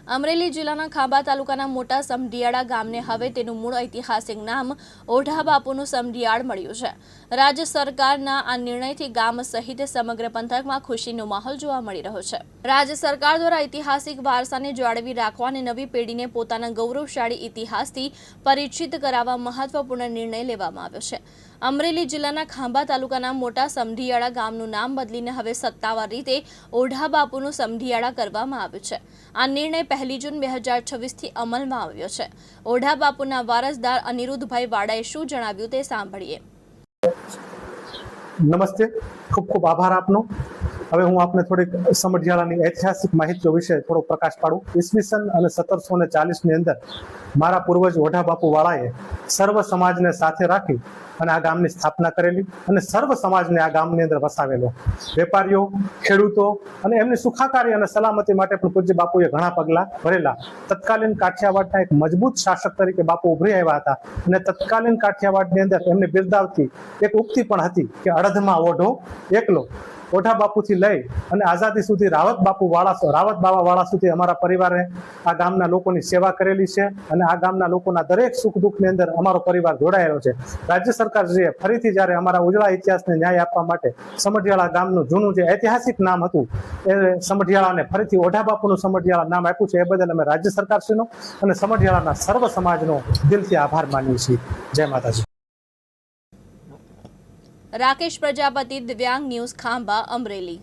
અમરેલી જિલ્લાના ખાંભા તાલુકાના મોટા સમઢિયાળા ગામને હવે તેનું મૂળ ઐતિહાસિક નામ ઓઢા બાપુનું સમઢિયાળ મળ્યું છે। રાજ્ય સરકારના આ નિર્ણયથી ગામ સહિત સમગ્ર પંથકમાં ખુશીનો માહોલ જોવા મળી રહ્યો છે। રાજ્ય સરકાર દ્વારા ઐતિહાસિક વારસાને જાળવી રાખવા અને નવી પેઢીને પોતાના ગૌરવશાળી ઇતિહાસથી પરિચિત કરાવવા મહત્વપૂર્ણ નિર્ણય લેવામાં આવ્યો છે। અમરેલી જિલ્લાના ખાંભા તાલુકાના મોટા સમઢિયાળા ગામનું નામ બદલીને હવે સત્તાવાર રીતે ઓઢા બાપુનું સમઢિયાળા કરવામાં આવ્યું છે। આ નિર્ણય 1 જૂન 2026 અમલમાં આવ્યો છે। ઓઢા બાપુના વારસદાર અનિરુદ્ધભાઈ વાડાએ શું જણાવ્યું તે સાંભળીએ। નમસ્તે, ખૂબ ખૂબ આભાર આપનો। હવે હું આપને થોડીક સમઢિયાળાની ઐતિહાસિક માહિતીઓ વિશે થોડો પ્રકાશ પાડું। ઈસવીસન અને 1740 ની અંદર મારા પૂર્વજ ઓઢા બાપુ વાળાએ સર્વ સમાજને સાથે રાખી અને આ ગામની સ્થાપના કરેલી અને સર્વ સમાજને આ ગામની અંદર વસાવેલો। વેપારીઓ, ખેડૂતો અને એમની સુખાકારી અને સલામતી માટે પણ પૂજ્ય બાપુએ ઘણા પગલાં ભરેલા। તત્કાલીન કાઠિયાવાડના એક મજબૂત શાસક તરીકે બાપુ ઉભરી આવ્યા હતા અને તત્કાલીન કાઠિયાવાડની અંદર એમને બિરદાવતી એક ઉક્તિ પણ હતી કે અડધમાં ઓઢો એકલો। ઓઢા બાપુથી લઈ અને આઝાદી સુધી રાવત બાબા વાળા સુધી અમારા પરિવારે આ ગામના લોકોની સેવા કરેલી છે અને આ ગામના લોકોના દરેક સુખ દુઃખની અંદર અમારો પરિવાર જોડાયેલો છે। રાજ્ય સરકારશ્રીએ ફરીથી જ્યારે અમારા ઉજળા ઇતિહાસને ન્યાય આપવા માટે સમઢિયાળા ગામનું જૂનું જે ઐતિહાસિક નામ હતું એ સમઢિયાળાને ફરીથી ઓઢા બાપુનું સમઢિયાળા નામ આપ્યું છે। એ બદલ અમે રાજ્ય સરકારશ્રીનો અને સમઢિયાળાના સર્વ સમાજનો દિલથી આભાર માનીએ છીએ। જય માતાજી। રાકેશ પ્રજાપતિ, દિવ્યાંગ ન્યૂઝ, ખાંભા, અમરેલી।